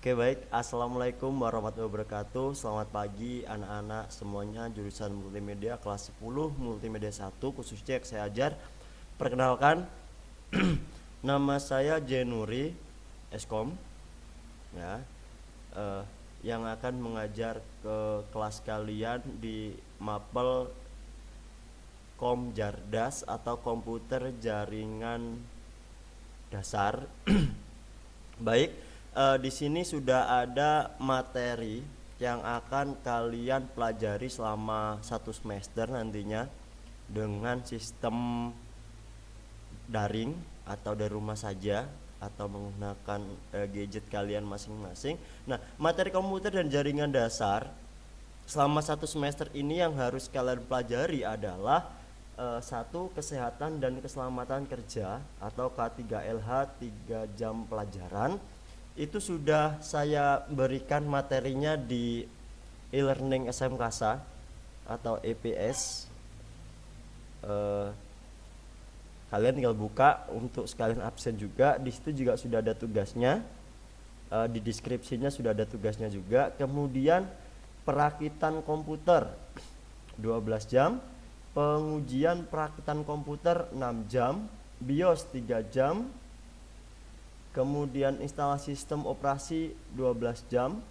Oke baik, Assalamualaikum warahmatullahi wabarakatuh. Selamat pagi anak-anak semuanya jurusan multimedia kelas 10 multimedia 1 khususnya yang saya ajar. Perkenalkan, nama saya Jenuri Eskom ya, yang akan mengajar ke kelas kalian di Mapel Komjardas atau komputer jaringan dasar. Baik, di sini sudah ada materi yang akan kalian pelajari selama 1 semester nantinya dengan sistem daring atau dari rumah saja atau menggunakan gadget kalian masing-masing. Nah, materi komputer dan jaringan dasar selama 1 semester ini yang harus kalian pelajari adalah satu, kesehatan dan keselamatan kerja atau K3LH 3 jam pelajaran. Itu sudah saya berikan materinya di e-learning SMKasa atau EPS. Kalian tinggal buka untuk sekalian absen juga. Di situ juga sudah ada tugasnya. Di deskripsinya sudah ada tugasnya juga. Kemudian perakitan komputer 12 jam, pengujian perakitan komputer 6 jam, BIOS 3 jam, kemudian instalasi sistem operasi 12 jam,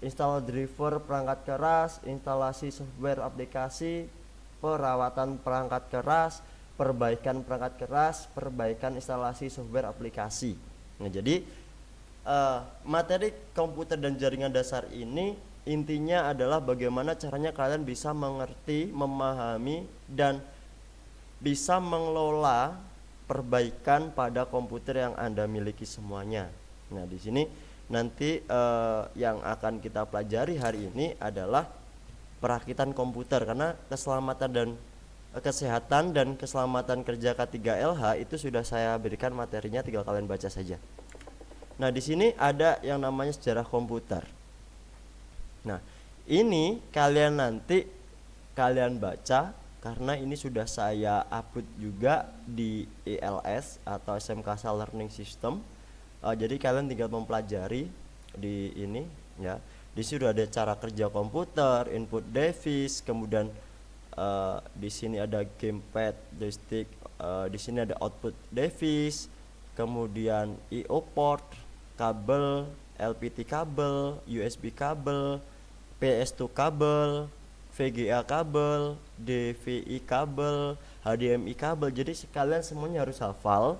install driver perangkat keras, instalasi software aplikasi, perawatan perangkat keras, perbaikan perangkat keras, perbaikan instalasi software aplikasi. Nah, jadi materi komputer dan jaringan dasar ini intinya adalah bagaimana caranya kalian bisa mengerti, memahami, dan bisa mengelola perbaikan pada komputer yang Anda miliki semuanya. Nah, di sini nanti yang akan kita pelajari hari ini adalah perakitan komputer, karena keselamatan dan kesehatan dan keselamatan kerja K3LH itu sudah saya berikan materinya, tinggal kalian baca saja. Nah, di sini ada yang namanya sejarah komputer. Nah, ini kalian baca karena ini sudah saya upload juga di ELS atau SMKasa Learning System. Jadi kalian tinggal mempelajari di ini ya. Di sini sudah ada cara kerja komputer, input device, kemudian di sini ada gamepad, joystick, di sini ada output device, kemudian I/O port, kabel, LPT kabel, USB kabel, PS2 kabel, VGA kabel, DVI kabel, HDMI kabel. Jadi sekalian semuanya harus hafal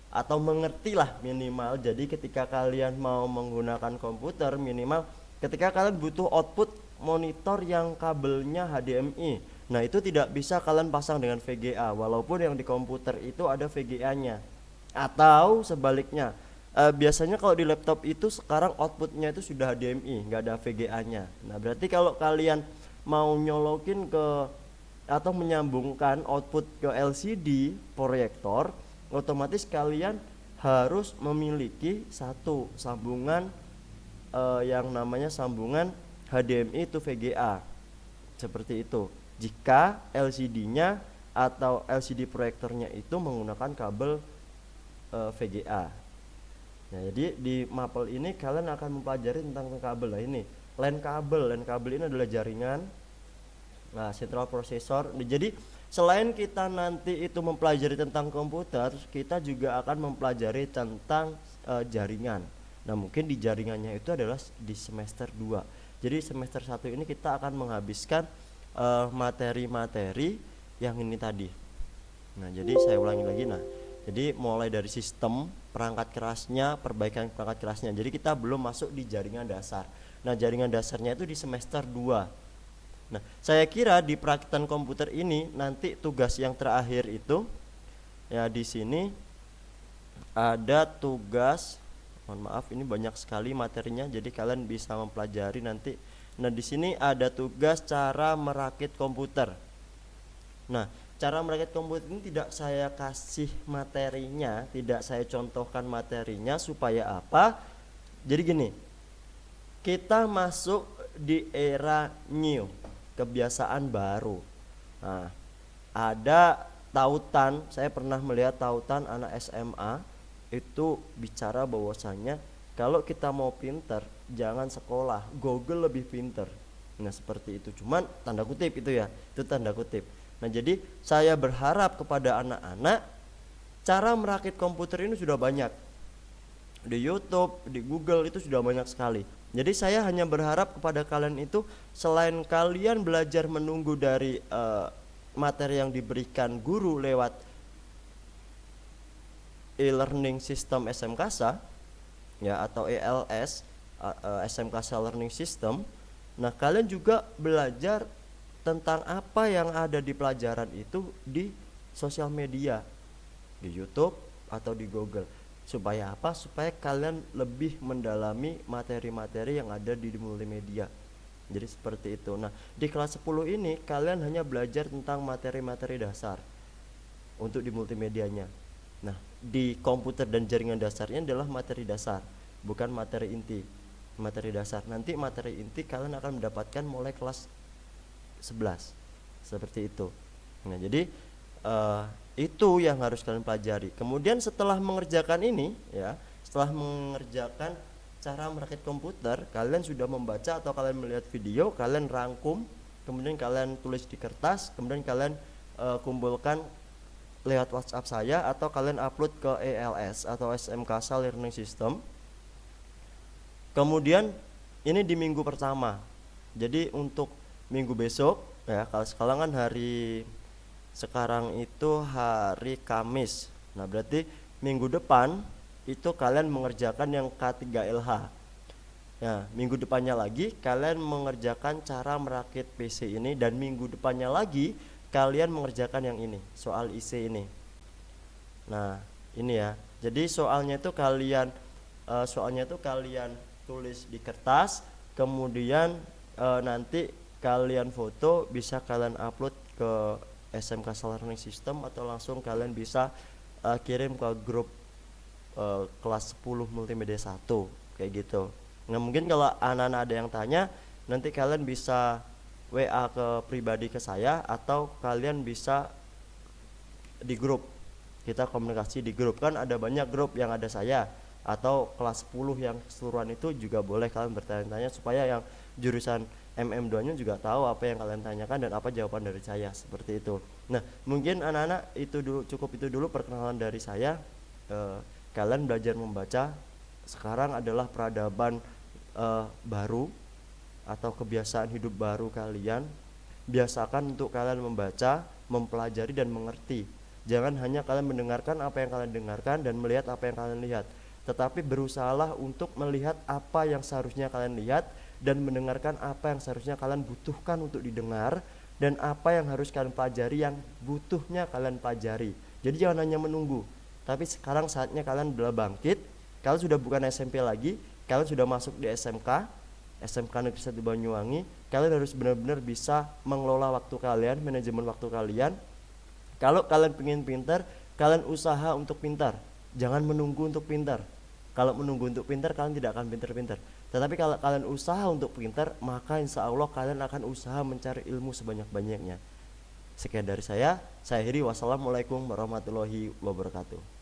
atau mengerti lah minimal. Jadi ketika kalian mau menggunakan komputer, minimal ketika kalian butuh output monitor yang kabelnya HDMI, nah itu tidak bisa kalian pasang dengan VGA walaupun yang di komputer itu ada VGA-nya, atau sebaliknya. Biasanya kalau di laptop itu sekarang outputnya itu sudah HDMI, nggak ada VGA-nya. Nah, berarti kalau kalian mau nyolokin ke atau menyambungkan output ke LCD proyektor, otomatis kalian harus memiliki satu sambungan yang namanya sambungan HDMI to VGA, seperti itu. Jika LCD-nya atau LCD proyektornya itu menggunakan kabel VGA. Nah, jadi di Mapel ini kalian akan mempelajari tentang kabel. Nah, ini LAN kabel ini adalah jaringan. Nah, central processor. Jadi selain kita nanti itu mempelajari tentang komputer, kita juga akan mempelajari tentang jaringan. Nah, mungkin di jaringannya itu adalah di semester 2. Jadi semester 1 ini kita akan menghabiskan materi-materi yang ini tadi. Nah, jadi saya ulangi lagi. Nah, jadi mulai dari sistem perangkat kerasnya, perbaikan perangkat kerasnya. Jadi kita belum masuk di jaringan dasar. Nah, jaringan dasarnya itu di semester 2. Nah, saya kira di perakitan komputer ini nanti tugas yang terakhir itu ya, di sini ada tugas, mohon maaf ini banyak sekali materinya, jadi kalian bisa mempelajari nanti. Nah, di sini ada tugas cara merakit komputer. Nah, cara merakit komputer ini tidak saya kasih materinya, tidak saya contohkan materinya supaya apa? Jadi gini, kita masuk di era new, kebiasaan baru. Nah, ada tautan, saya pernah melihat tautan anak SMA itu bicara bahwasanya kalau kita mau pinter jangan sekolah, Google lebih pinter. Nah seperti itu, cuman tanda kutip itu ya, itu tanda kutip. Nah jadi saya berharap kepada anak-anak, cara merakit komputer ini sudah banyak di YouTube, di Google itu sudah banyak sekali. Jadi saya hanya berharap kepada kalian itu, selain kalian belajar menunggu dari materi yang diberikan guru lewat e-learning system SMKasa ya, atau ELS, SMKasa Learning System. Nah kalian juga belajar tentang apa yang ada di pelajaran itu di sosial media, di YouTube atau di Google. Supaya apa? Supaya kalian lebih mendalami materi-materi yang ada di multimedia. Jadi seperti itu. Nah di kelas 10 ini kalian hanya belajar tentang materi-materi dasar untuk di multimedianya. Nah di komputer dan jaringan dasarnya adalah materi dasar, bukan materi inti. Materi dasar, nanti materi inti kalian akan mendapatkan mulai kelas 11 seperti itu. Nah jadi itu yang harus kalian pelajari. Kemudian setelah mengerjakan ini ya, setelah mengerjakan cara merakit komputer, kalian sudah membaca atau kalian melihat video, kalian rangkum, kemudian kalian tulis di kertas, kemudian kalian kumpulkan lewat WhatsApp saya atau kalian upload ke ELS atau SMKasa Learning System. Kemudian ini di minggu pertama. Jadi untuk minggu besok ya, kalau sekarang kan hari sekarang itu hari Kamis. Nah, berarti minggu depan itu kalian mengerjakan yang K3LH. Ya, minggu depannya lagi kalian mengerjakan cara merakit PC ini, dan minggu depannya lagi kalian mengerjakan yang ini, soal IC ini. Nah, ini ya. Jadi soalnya itu kalian tulis di kertas, kemudian nanti kalian foto, bisa kalian upload ke SMKasa Learning System atau langsung kalian bisa kirim ke grup kelas 10 multimedia 1 kayak gitu. Nah, mungkin kalau anak-anak ada yang tanya, nanti kalian bisa WA ke pribadi ke saya atau kalian bisa di grup. Kita komunikasi di grup, kan ada banyak grup yang ada saya, atau kelas 10 yang keseluruhan itu juga boleh kalian bertanya-tanya supaya yang jurusan MM2 nya juga tahu apa yang kalian tanyakan dan apa jawaban dari saya, seperti itu. Nah, mungkin anak-anak itu dulu, cukup itu dulu perkenalan dari saya. Kalian belajar membaca sekarang adalah peradaban baru atau kebiasaan hidup baru kalian. Biasakan untuk kalian membaca, mempelajari dan mengerti. Jangan hanya kalian mendengarkan apa yang kalian dengarkan dan melihat apa yang kalian lihat, tetapi berusahalah untuk melihat apa yang seharusnya kalian lihat dan mendengarkan apa yang seharusnya kalian butuhkan untuk didengar, dan apa yang harus kalian pelajari yang butuhnya kalian pelajari. Jadi jangan hanya menunggu, tapi sekarang saatnya kalian adalah bangkit. Kalian sudah bukan SMP lagi, kalian sudah masuk di SMK Negeri 1 Banyuwangi. Kalian harus benar-benar bisa mengelola waktu kalian, manajemen waktu kalian. Kalau kalian pengen pintar, kalian usaha untuk pintar, jangan menunggu untuk pintar. Kalau menunggu untuk pintar, kalian tidak akan pintar-pintar. Tetapi kalau kalian usaha untuk pintar, maka insya Allah kalian akan usaha mencari ilmu sebanyak-banyaknya. Sekian dari saya akhiri. Wassalamualaikum warahmatullahi wabarakatuh.